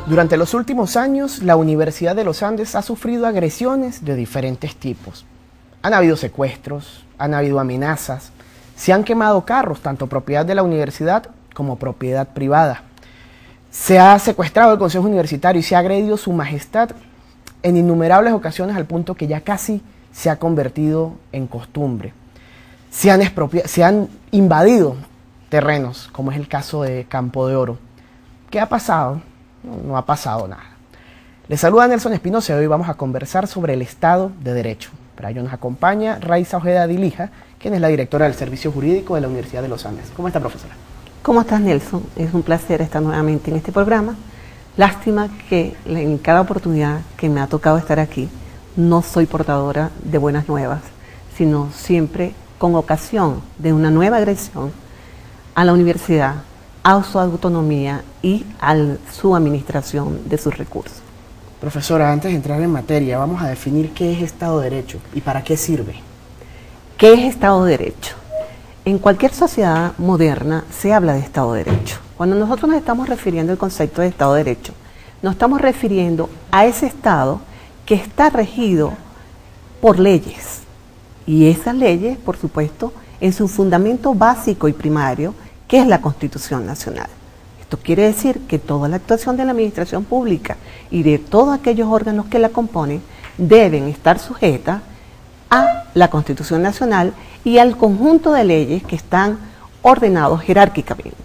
Durante los últimos años, la Universidad de los Andes ha sufrido agresiones de diferentes tipos. Han habido secuestros, han habido amenazas, se han quemado carros, tanto propiedad de la universidad como propiedad privada. Se ha secuestrado el Consejo Universitario y se ha agredido su majestad en innumerables ocasiones al punto que ya casi se ha convertido en costumbre. Se han invadido terrenos, como es el caso de Campo de Oro. ¿Qué ha pasado? No ha pasado nada. Les saluda Nelson Espinosa y hoy vamos a conversar sobre el Estado de Derecho. Para ello nos acompaña Raiza Ojeda Dilija, quien es la directora del Servicio Jurídico de la Universidad de los Andes. ¿Cómo está, profesora? ¿Cómo estás, Nelson? Es un placer estar nuevamente en este programa. Lástima que en cada oportunidad que me ha tocado estar aquí no soy portadora de buenas nuevas, sino siempre con ocasión de una nueva agresión a la universidad, a su autonomía y a su administración de sus recursos. Profesora, antes de entrar en materia, vamos a definir qué es Estado de Derecho y para qué sirve. ¿Qué es Estado de Derecho? En cualquier sociedad moderna se habla de Estado de Derecho. Cuando nosotros nos estamos refiriendo al concepto de Estado de Derecho, nos estamos refiriendo a ese Estado que está regido por leyes. Y esas leyes, por supuesto, en su fundamento básico y primario, que es la Constitución Nacional. Esto quiere decir que toda la actuación de la administración pública y de todos aquellos órganos que la componen deben estar sujetas a la Constitución Nacional y al conjunto de leyes que están ordenados jerárquicamente.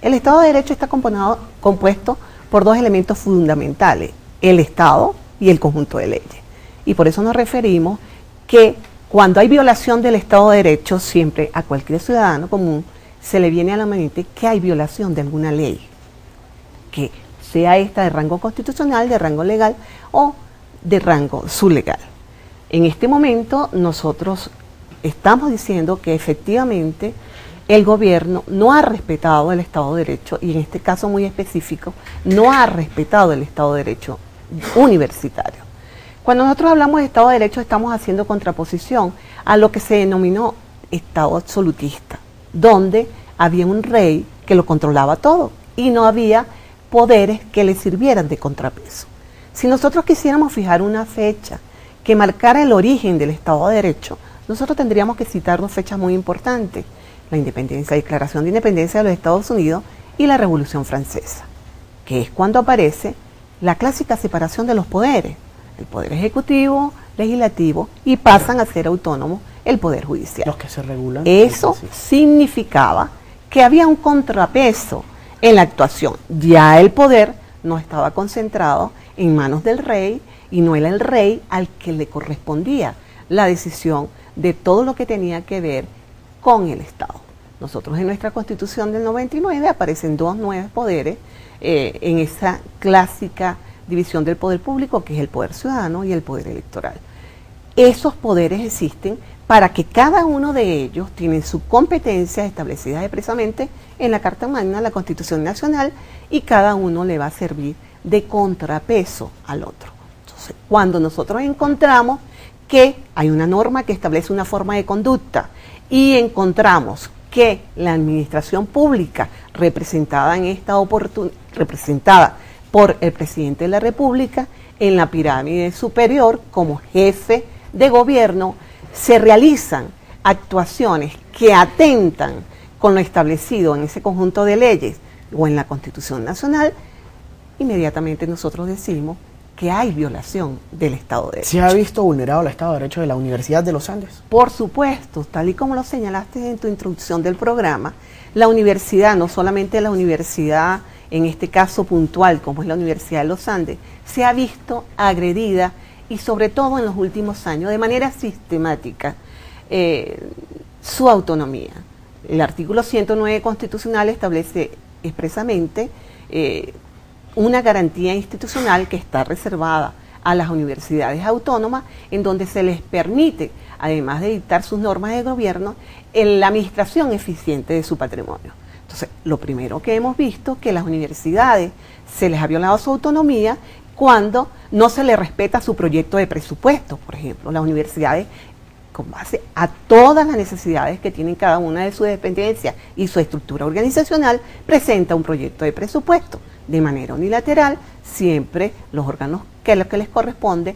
El Estado de Derecho está compuesto por dos elementos fundamentales, el Estado y el conjunto de leyes. Y por eso nos referimos que cuando hay violación del Estado de Derecho, siempre a cualquier ciudadano común se le viene a la mente que hay violación de alguna ley, que sea esta de rango constitucional, de rango legal o de rango sublegal. En este momento nosotros estamos diciendo que efectivamente el gobierno no ha respetado el Estado de Derecho y en este caso muy específico no ha respetado el Estado de Derecho universitario. Cuando nosotros hablamos de Estado de Derecho estamos haciendo contraposición a lo que se denominó Estado absolutista, donde había un rey que lo controlaba todo y no había poderes que le sirvieran de contrapeso. Si nosotros quisiéramos fijar una fecha que marcara el origen del Estado de Derecho, nosotros tendríamos que citar dos fechas muy importantes: la independencia, la Declaración de Independencia de los Estados Unidos y la Revolución Francesa, que es cuando aparece la clásica separación de los poderes, el poder ejecutivo, legislativo, y pasan a ser autónomos el poder judicial. Los que se regulan. Eso significaba que había un contrapeso en la actuación. Ya el poder no estaba concentrado en manos del rey y no era el rey al que le correspondía la decisión de todo lo que tenía que ver con el Estado. Nosotros en nuestra Constitución del 99 aparecen dos nuevos poderes en esa clásica división del poder público, que es el poder ciudadano y el poder electoral. Esos poderes existen para que cada uno de ellos tiene su competencia establecida expresamente en la Carta Magna, la Constitución Nacional, y cada uno le va a servir de contrapeso al otro. Entonces, cuando nosotros encontramos que hay una norma que establece una forma de conducta y encontramos que la administración pública representada en esta representada por el presidente de la República en la pirámide superior como jefe de gobierno, se realizan actuaciones que atentan con lo establecido en ese conjunto de leyes o en la Constitución Nacional, inmediatamente nosotros decimos que hay violación del Estado de Derecho. ¿Se ha visto vulnerado el Estado de Derecho de la Universidad de los Andes? Por supuesto, tal y como lo señalaste en tu introducción del programa, la universidad, no solamente la universidad en este caso puntual como es la Universidad de los Andes, se ha visto agredida y sobre todo en los últimos años de manera sistemática su autonomía. El artículo 109 constitucional establece expresamente una garantía institucional que está reservada a las universidades autónomas, en donde se les permite, además de dictar sus normas de gobierno, la administración eficiente de su patrimonio. Entonces, lo primero que hemos visto que las universidades se les ha violado su autonomía cuando no se les respeta su proyecto de presupuesto. Por ejemplo, las universidades con base a todas las necesidades que tienen cada una de sus dependencias y su estructura organizacional, presenta un proyecto de presupuesto. De manera unilateral, siempre los órganos que les corresponde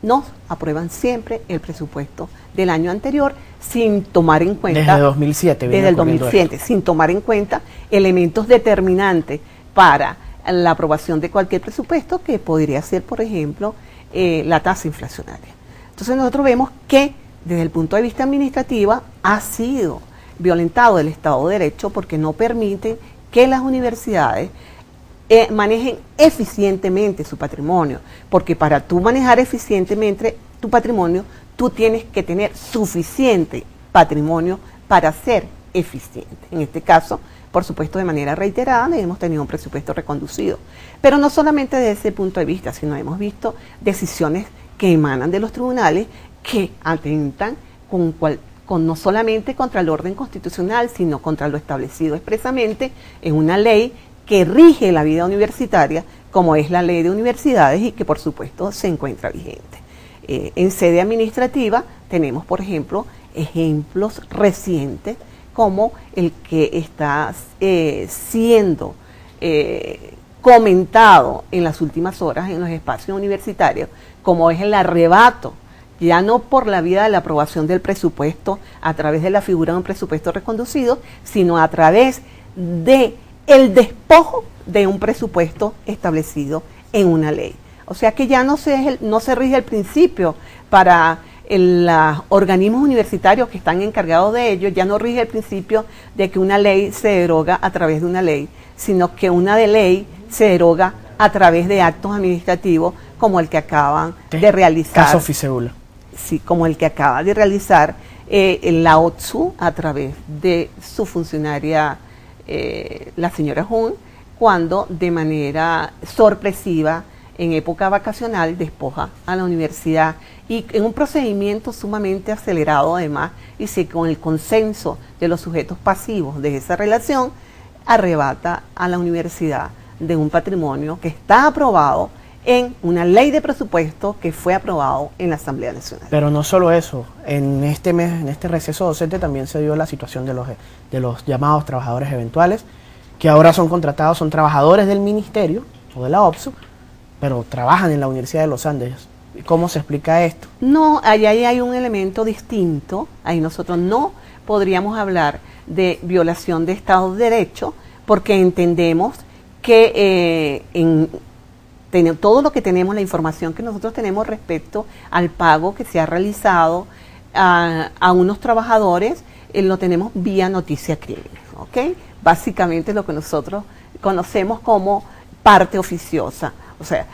nos aprueban siempre el presupuesto del año anterior sin tomar en cuenta... Desde 2007. Desde el 2007, sin tomar en cuenta elementos determinantes para la aprobación de cualquier presupuesto, que podría ser, por ejemplo, la tasa inflacionaria. Entonces nosotros vemos que desde el punto de vista administrativo ha sido violentado el Estado de Derecho, porque no permiten que las universidades manejen eficientemente su patrimonio, porque para tú manejar eficientemente tu patrimonio, tú tienes que tener suficiente patrimonio para ser eficiente. En este caso, por supuesto, de manera reiterada, hemos tenido un presupuesto reconducido. Pero no solamente desde ese punto de vista, sino hemos visto decisiones que emanan de los tribunales que atentan con no solamente contra el orden constitucional, sino contra lo establecido expresamente en una ley que rige la vida universitaria, como es la Ley de Universidades, y que por supuesto se encuentra vigente. En sede administrativa tenemos, por ejemplo, ejemplos recientes como el que está siendo comentado en las últimas horas en los espacios universitarios, como es el arrebato, ya no por la vía de la aprobación del presupuesto a través de la figura de un presupuesto reconducido, sino a través de el despojo de un presupuesto establecido en una ley. O sea que ya no se rige el principio para los organismos universitarios que están encargados de ello, ya no rige el principio de que una ley se deroga a través de una ley, sino que una de ley se deroga a través de actos administrativos como el que acaban de realizar. Caso Fiseula. Sí, como el que acaba de realizar la OTSU a través de su funcionaria, la señora Jun, cuando de manera sorpresiva, en época vacacional, despoja a la universidad y en un procedimiento sumamente acelerado además, y si con el consenso de los sujetos pasivos de esa relación, arrebata a la universidad de un patrimonio que está aprobado en una ley de presupuesto que fue aprobado en la Asamblea Nacional. Pero no solo eso, en este mes, en este receso docente también se dio la situación de los llamados trabajadores eventuales, que ahora son contratados, son trabajadores del ministerio o de la OPSU, pero trabajan en la Universidad de los Andes. ¿Cómo se explica esto? No, ahí hay un elemento distinto, ahí nosotros no podríamos hablar de violación de Estado de Derecho, porque entendemos que todo lo que tenemos, la información que nosotros tenemos respecto al pago que se ha realizado a unos trabajadores, lo tenemos vía noticia crímenes, ¿ok? Básicamente lo que nosotros conocemos como parte oficiosa. O sea,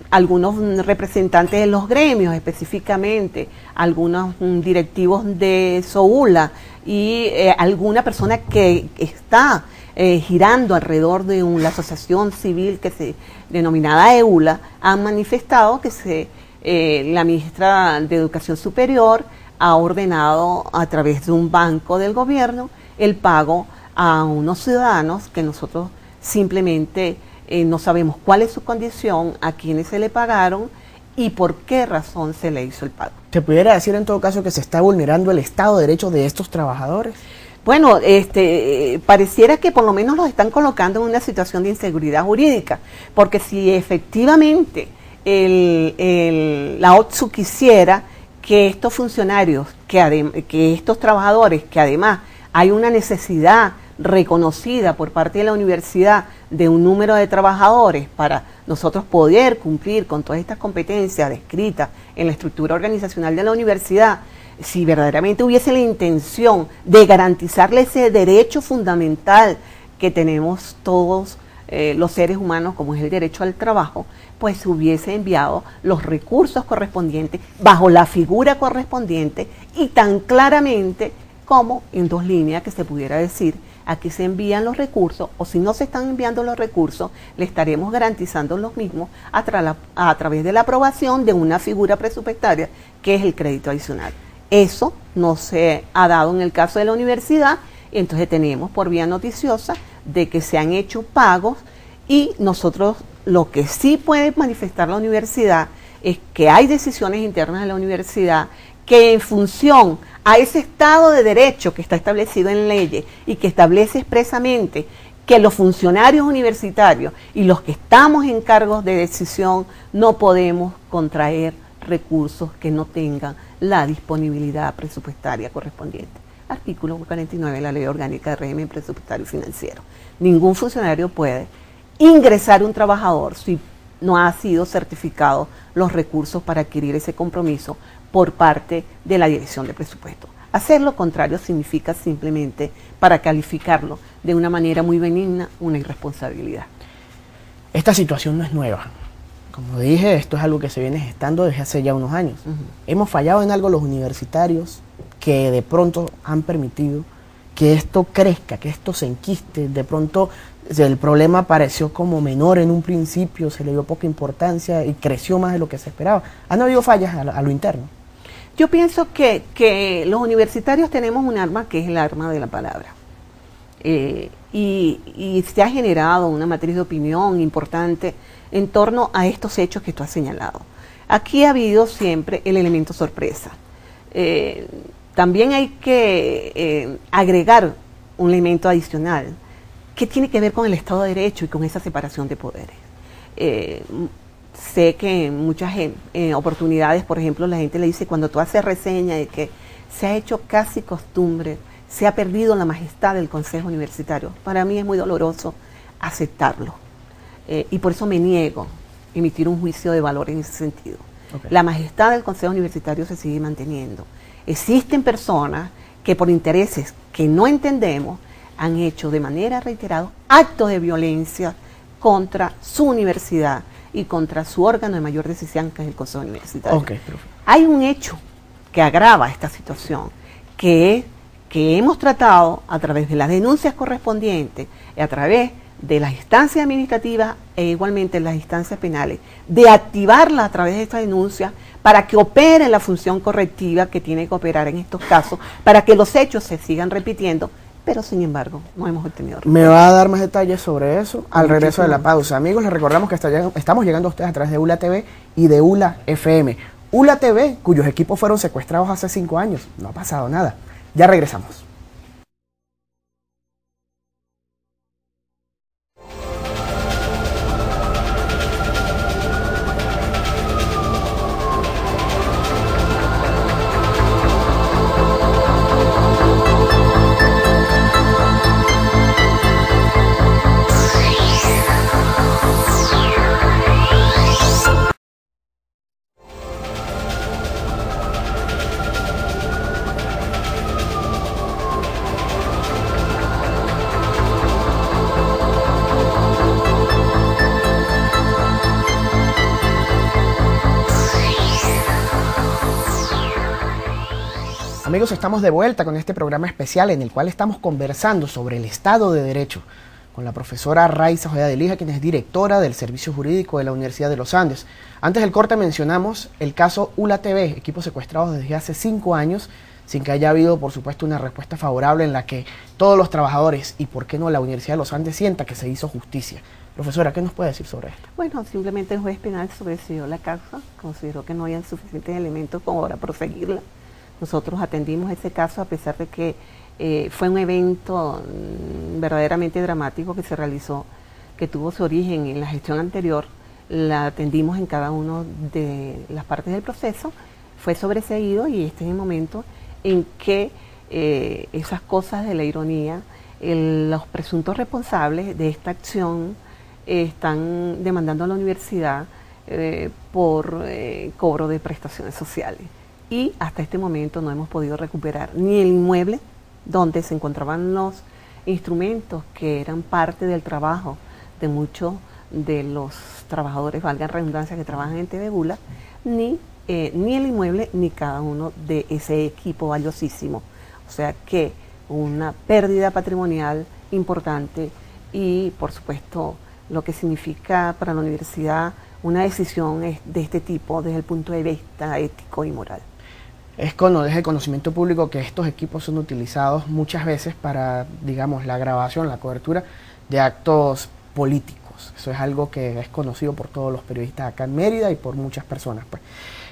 algunos representantes de los gremios específicamente, algunos directivos de SOULA y alguna persona que está girando alrededor de la asociación civil que se denominada EULA, han manifestado que la ministra de Educación Superior ha ordenado a través de un banco del gobierno el pago a unos ciudadanos que nosotros simplemente no sabemos cuál es su condición, a quiénes se le pagaron y por qué razón se le hizo el pago. ¿Se pudiera decir en todo caso que se está vulnerando el Estado de Derecho de estos trabajadores? Bueno, pareciera que por lo menos los están colocando en una situación de inseguridad jurídica, porque si efectivamente la OTSU quisiera que estos funcionarios, que estos trabajadores, que además hay una necesidad reconocida por parte de la universidad de un número de trabajadores para nosotros poder cumplir con todas estas competencias descritas en la estructura organizacional de la universidad, si verdaderamente hubiese la intención de garantizarle ese derecho fundamental que tenemos todos los seres humanos, como es el derecho al trabajo, pues se hubiese enviado los recursos correspondientes bajo la figura correspondiente y tan claramente como en dos líneas que se pudiera decir: aquí se envían los recursos, o si no se están enviando los recursos, le estaremos garantizando los mismos a través de la aprobación de una figura presupuestaria que es el crédito adicional. Eso no se ha dado en el caso de la universidad, entonces tenemos por vía noticiosa de que se han hecho pagos y nosotros lo que sí puede manifestar la universidad es que hay decisiones internas de la universidad que en función a ese Estado de Derecho que está establecido en leyes y que establece expresamente que los funcionarios universitarios y los que estamos en cargos de decisión no podemos contraer recursos que no tengan la disponibilidad presupuestaria correspondiente. Artículo 49 de la Ley Orgánica de Régimen Presupuestario y Financiero. Ningún funcionario puede ingresar un trabajador si no ha sido certificado los recursos para adquirir ese compromiso por parte de la Dirección de Presupuesto. Hacer lo contrario significa simplemente, para calificarlo de una manera muy benigna, una irresponsabilidad. Esta situación no es nueva. Como dije, esto es algo que se viene gestando desde hace ya unos años. Hemos fallado en algo los universitarios que de pronto han permitido que esto crezca, que esto se enquiste. De pronto el problema pareció como menor en un principio, se le dio poca importancia y creció más de lo que se esperaba. ¿Han habido fallas a lo interno? Yo pienso que los universitarios tenemos un arma que es el arma de la palabra. Y se ha generado una matriz de opinión importante en torno a estos hechos que tú has señalado. Aquí ha habido siempre el elemento sorpresa. También hay que agregar un elemento adicional que tiene que ver con el Estado de Derecho y con esa separación de poderes. Sé que en muchas oportunidades, por ejemplo, la gente le dice, cuando tú haces reseña de que se ha hecho casi costumbre, se ha perdido la majestad del Consejo Universitario. Para mí es muy doloroso aceptarlo. Y por eso me niego a emitir un juicio de valor en ese sentido. Okay. La majestad del Consejo Universitario se sigue manteniendo. Existen personas que por intereses que no entendemos han hecho de manera reiterada actos de violencia contra su universidad y contra su órgano de mayor decisión, que es el Consejo Universitario. Okay, hay un hecho que agrava esta situación, que hemos tratado a través de las denuncias correspondientes, a través de las instancias administrativas e igualmente las instancias penales, de activarlas a través de estas denuncias para que opere la función correctiva que tiene que operar en estos casos, para que los hechos se sigan repitiendo, pero sin embargo no hemos obtenido resultados. Me va a dar más detalles sobre eso al regreso de la pausa. Amigos, les recordamos que estamos llegando a ustedes a través de ULA TV y de ULA FM. ULA TV, cuyos equipos fueron secuestrados hace 5 años. No ha pasado nada. Ya regresamos. Amigos, estamos de vuelta con este programa especial en el cual estamos conversando sobre el Estado de Derecho con la profesora Raiza Ojeda de Lija, quien es directora del Servicio Jurídico de la Universidad de los Andes. Antes del corte mencionamos el caso ULA TV, equipos secuestrados desde hace 5 años, sin que haya habido, por supuesto, una respuesta favorable en la que todos los trabajadores y, por qué no, la Universidad de los Andes sienta que se hizo justicia. Profesora, ¿qué nos puede decir sobre esto? Bueno, simplemente el juez penal sobreseó la causa, consideró que no había suficientes elementos como para proseguirla. Nosotros atendimos ese caso a pesar de que fue un evento verdaderamente dramático que se realizó, que tuvo su origen en la gestión anterior. La atendimos en cada una de las partes del proceso, fue sobreseído y este es el momento en que esas cosas de la ironía, los presuntos responsables de esta acción están demandando a la universidad por cobro de prestaciones sociales. Y hasta este momento no hemos podido recuperar ni el inmueble donde se encontraban los instrumentos que eran parte del trabajo de muchos de los trabajadores, valga la redundancia, que trabajan en TV ULA, ni el inmueble ni cada uno de ese equipo valiosísimo. O sea que una pérdida patrimonial importante y, por supuesto, lo que significa para la universidad una decisión de este tipo desde el punto de vista ético y moral. Es desde el conocimiento público que estos equipos son utilizados muchas veces para, digamos, la grabación, la cobertura de actos políticos. Eso es algo que es conocido por todos los periodistas acá en Mérida y por muchas personas, pues.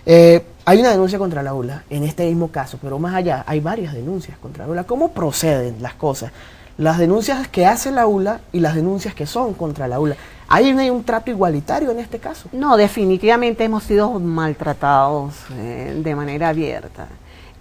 Hay una denuncia contra el aula en este mismo caso, pero más allá hay varias denuncias contra el aula. ¿Cómo proceden las cosas? Las denuncias que hace el aula y las denuncias que son contra el aula. ¿Hay un trato igualitario en este caso? No, definitivamente hemos sido maltratados de manera abierta.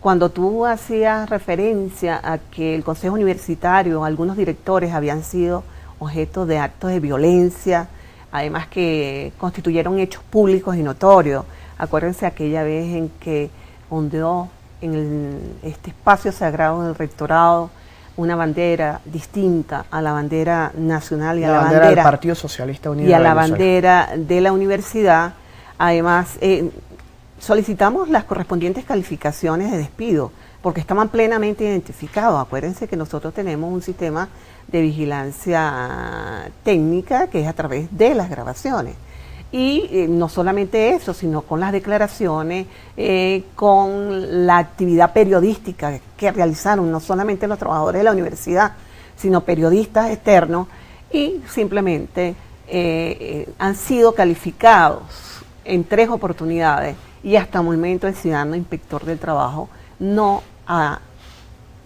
Cuando tú hacías referencia a que el Consejo Universitario, algunos directores habían sido objeto de actos de violencia, además que constituyeron hechos públicos y notorios. Acuérdense aquella vez en que ondeó en este espacio sagrado del rectorado una bandera distinta a la bandera nacional y a la bandera del Partido Socialista Unido y a la bandera de la universidad. Además, solicitamos las correspondientes calificaciones de despido, porque estaban plenamente identificados. Acuérdense que nosotros tenemos un sistema de vigilancia técnica que es a través de las grabaciones. Y no solamente eso, sino con las declaraciones, con la actividad periodística que realizaron no solamente los trabajadores de la universidad, sino periodistas externos, y simplemente han sido calificados en 3 oportunidades, y hasta el momento el ciudadano inspector del trabajo no ha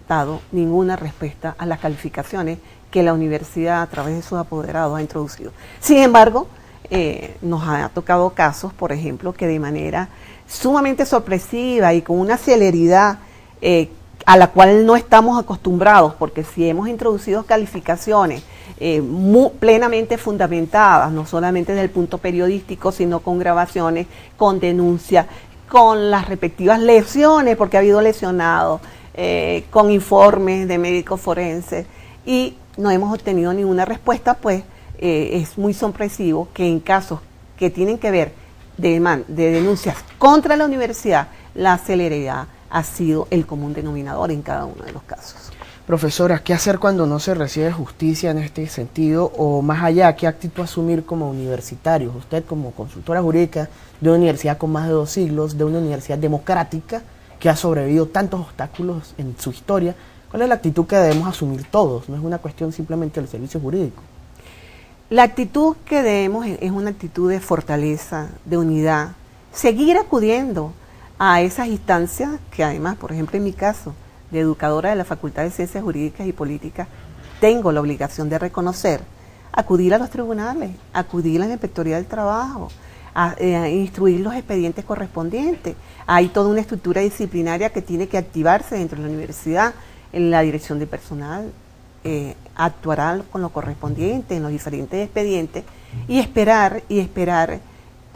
dado ninguna respuesta a las calificaciones que la universidad a través de sus apoderados ha introducido. Sin embargo, nos ha tocado casos, por ejemplo, que de manera sumamente sorpresiva y con una celeridad a la cual no estamos acostumbrados, porque si hemos introducido calificaciones plenamente fundamentadas, no solamente desde el punto periodístico, sino con grabaciones, con denuncias, con las respectivas lesiones, porque ha habido lesionados, con informes de médicos forenses, y no hemos obtenido ninguna respuesta, pues es muy sorpresivo que en casos que tienen que ver de denuncias contra la universidad, la celeridad ha sido el común denominador en cada uno de los casos. Profesora, ¿qué hacer cuando no se recibe justicia en este sentido? O más allá, ¿qué actitud asumir como universitarios? Usted como consultora jurídica de una universidad con más de 2 siglos, de una universidad democrática que ha sobrevivido tantos obstáculos en su historia, ¿cuál es la actitud que debemos asumir todos? No es una cuestión simplemente del servicio jurídico. La actitud que debemos es una actitud de fortaleza, de unidad, seguir acudiendo a esas instancias que además, por ejemplo en mi caso, de educadora de la Facultad de Ciencias Jurídicas y Políticas, tengo la obligación de reconocer, acudir a los tribunales, acudir a la Inspectoría del Trabajo, a instruir los expedientes correspondientes. Hay toda una estructura disciplinaria que tiene que activarse dentro de la universidad, en la dirección de personal, actuará con lo correspondiente en los diferentes expedientes y esperar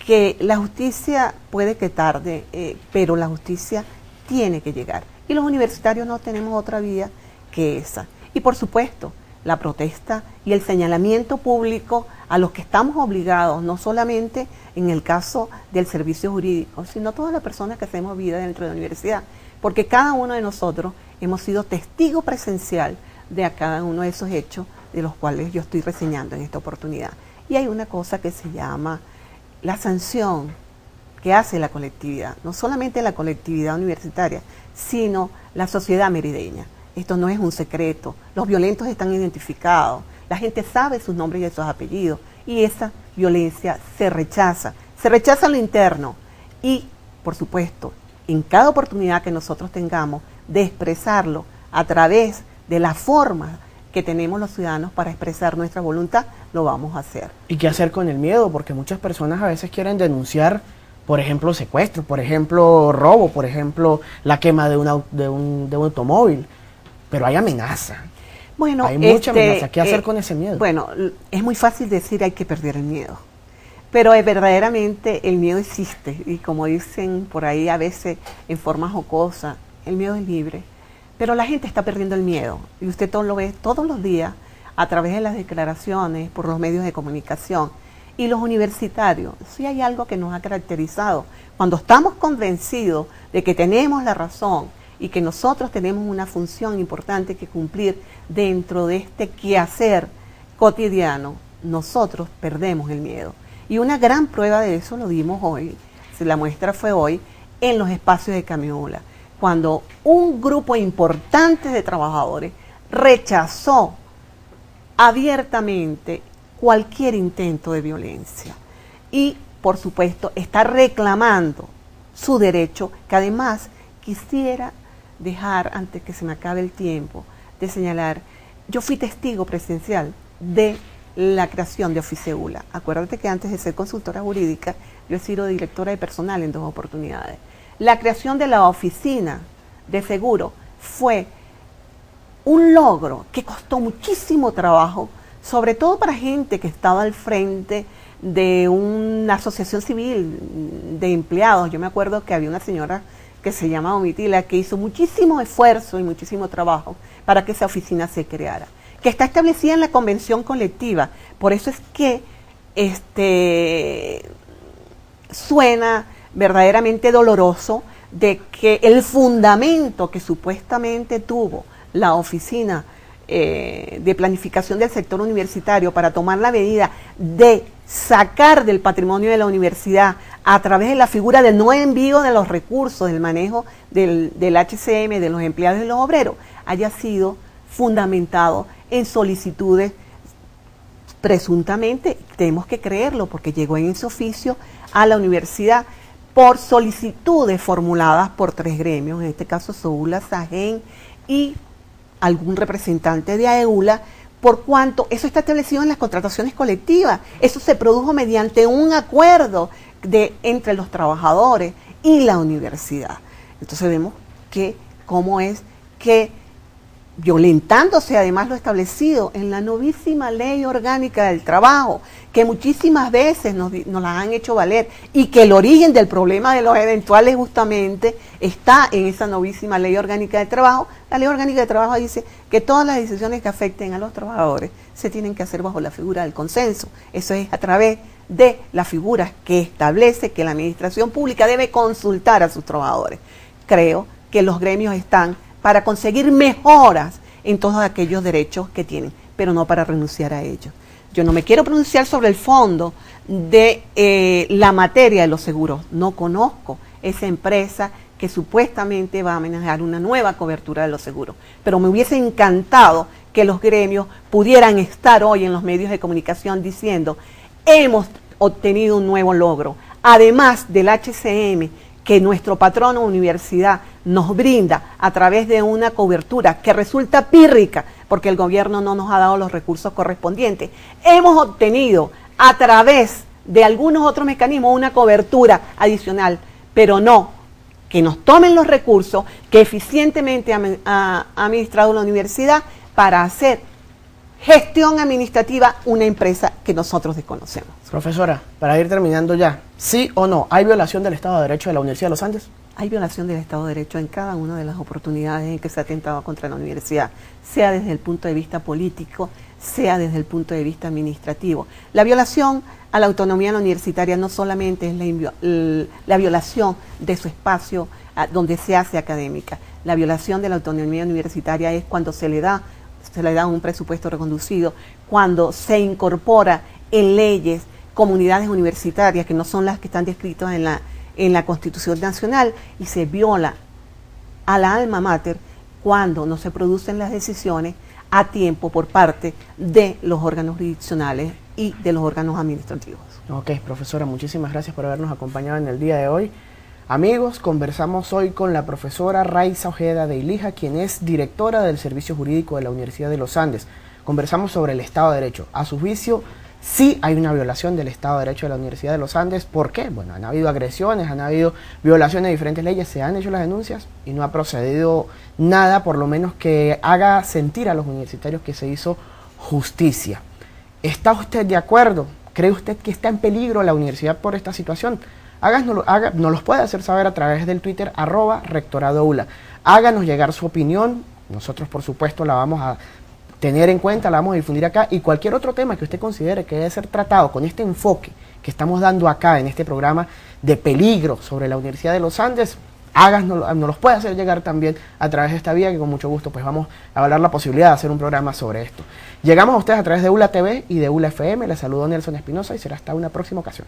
que la justicia puede que tarde, pero la justicia tiene que llegar. Y los universitarios no tenemos otra vía que esa. Y por supuesto, la protesta y el señalamiento público a los que estamos obligados, no solamente en el caso del servicio jurídico, sino todas las personas que hacemos vida dentro de la universidad, porque cada uno de nosotros hemos sido testigo presencial de a cada uno de esos hechos de los cuales yo estoy reseñando en esta oportunidad. Y hay una cosa que se llama la sanción que hace la colectividad, no solamente la colectividad universitaria, sino la sociedad merideña. Esto no es un secreto, los violentos están identificados, la gente sabe sus nombres y sus apellidos, y esa violencia se rechaza a lo interno, y por supuesto, en cada oportunidad que nosotros tengamos de expresarlo a través de la forma que tenemos los ciudadanos para expresar nuestra voluntad, lo vamos a hacer. ¿Y qué hacer con el miedo? Porque muchas personas a veces quieren denunciar, por ejemplo, secuestro, por ejemplo, robo, por ejemplo, la quema de un automóvil, pero hay amenaza. Bueno, hay mucha amenaza. ¿Qué hacer con ese miedo? Bueno, es muy fácil decir hay que perder el miedo, pero verdaderamente el miedo existe, y como dicen por ahí a veces en forma jocosa, el miedo es libre. Pero la gente está perdiendo el miedo, y usted todo lo ve todos los días a través de las declaraciones, por los medios de comunicación. Y los universitarios, sí hay algo que nos ha caracterizado. Cuando estamos convencidos de que tenemos la razón y que nosotros tenemos una función importante que cumplir dentro de este quehacer cotidiano, nosotros perdemos el miedo. Y una gran prueba de eso lo dimos hoy, la muestra fue hoy, en los espacios de Camiula, cuando un grupo importante de trabajadores rechazó abiertamente cualquier intento de violencia y, por supuesto, está reclamando su derecho, que además quisiera dejar, antes que se me acabe el tiempo, de señalar, yo fui testigo presencial de la creación de Oficeula. Acuérdate que antes de ser consultora jurídica, yo he sido directora de personal en 2 oportunidades. La creación de la oficina de seguro fue un logro que costó muchísimo trabajo, sobre todo para gente que estaba al frente de una asociación civil de empleados. Yo me acuerdo que había una señora que se llama Domitila, que hizo muchísimo esfuerzo y muchísimo trabajo para que esa oficina se creara, que está establecida en la convención colectiva. Por eso es que suena verdaderamente doloroso de que el fundamento que supuestamente tuvo la oficina de planificación del sector universitario para tomar la medida de sacar del patrimonio de la universidad a través de la figura del no envío de los recursos, del manejo del HCM, de los empleados y los obreros, haya sido fundamentado en solicitudes, presuntamente, tenemos que creerlo, porque llegó en ese oficio a la universidad por solicitudes formuladas por 3 gremios, en este caso SOULA, SAGEN y algún representante de AEULA, por cuanto eso está establecido en las contrataciones colectivas. Eso se produjo mediante un acuerdo entre los trabajadores y la universidad. Entonces vemos que cómo es que, violentándose además lo establecido en la novísima Ley Orgánica del Trabajo, que muchísimas veces nos las han hecho valer, y que el origen del problema de los eventuales justamente está en esa novísima Ley Orgánica del Trabajo. La Ley Orgánica del Trabajo dice que todas las decisiones que afecten a los trabajadores se tienen que hacer bajo la figura del consenso. Eso es a través de las figuras que establece que la administración pública debe consultar a sus trabajadores. Creo que los gremios están para conseguir mejoras en todos aquellos derechos que tienen, pero no para renunciar a ellos. Yo no me quiero pronunciar sobre el fondo de la materia de los seguros. No conozco esa empresa que supuestamente va a manejar una nueva cobertura de los seguros, pero me hubiese encantado que los gremios pudieran estar hoy en los medios de comunicación diciendo: hemos obtenido un nuevo logro, además del HCM, que nuestro patrono universidad nos brinda a través de una cobertura que resulta pírrica porque el gobierno no nos ha dado los recursos correspondientes. Hemos obtenido a través de algunos otros mecanismos una cobertura adicional, pero no que nos tomen los recursos que eficientemente ha administrado la universidad para hacer gestión administrativa una empresa que nosotros desconocemos. Profesora, para ir terminando ya, ¿sí o no hay violación del Estado de Derecho de la Universidad de los Andes? Hay violación del Estado de Derecho en cada una de las oportunidades en que se ha atentado contra la universidad, sea desde el punto de vista político, sea desde el punto de vista administrativo. La violación a la autonomía universitaria no solamente es la violación de su espacio donde se hace académica. La violación de la autonomía universitaria es cuando se le da un presupuesto reconducido, cuando se incorpora en leyes comunidades universitarias que no son las que están descritas en la Constitución Nacional, y se viola a la alma mater cuando no se producen las decisiones a tiempo por parte de los órganos jurisdiccionales y de los órganos administrativos. Ok, profesora, muchísimas gracias por habernos acompañado en el día de hoy. Amigos, conversamos hoy con la profesora Raiza Ojeda de Ilija, quien es directora del Servicio Jurídico de la Universidad de los Andes. Conversamos sobre el Estado de Derecho. A su juicio, sí hay una violación del Estado de Derecho de la Universidad de los Andes. ¿Por qué? Bueno, han habido agresiones, han habido violaciones de diferentes leyes, se han hecho las denuncias y no ha procedido nada, por lo menos que haga sentir a los universitarios que se hizo justicia. ¿Está usted de acuerdo? ¿Cree usted que está en peligro la universidad por esta situación? Nos los puede hacer saber a través del Twitter @rectoradoula. Háganos llegar su opinión. Nosotros, por supuesto, la vamos a tener en cuenta, la vamos a difundir acá, y cualquier otro tema que usted considere que debe ser tratado con este enfoque que estamos dando acá en este programa de peligro sobre la Universidad de los Andes, nos los puede hacer llegar también a través de esta vía, que con mucho gusto pues vamos a evaluar la posibilidad de hacer un programa sobre esto. Llegamos a ustedes a través de ULA TV y de ULA FM. Les saludo Nelson Espinosa y será hasta una próxima ocasión.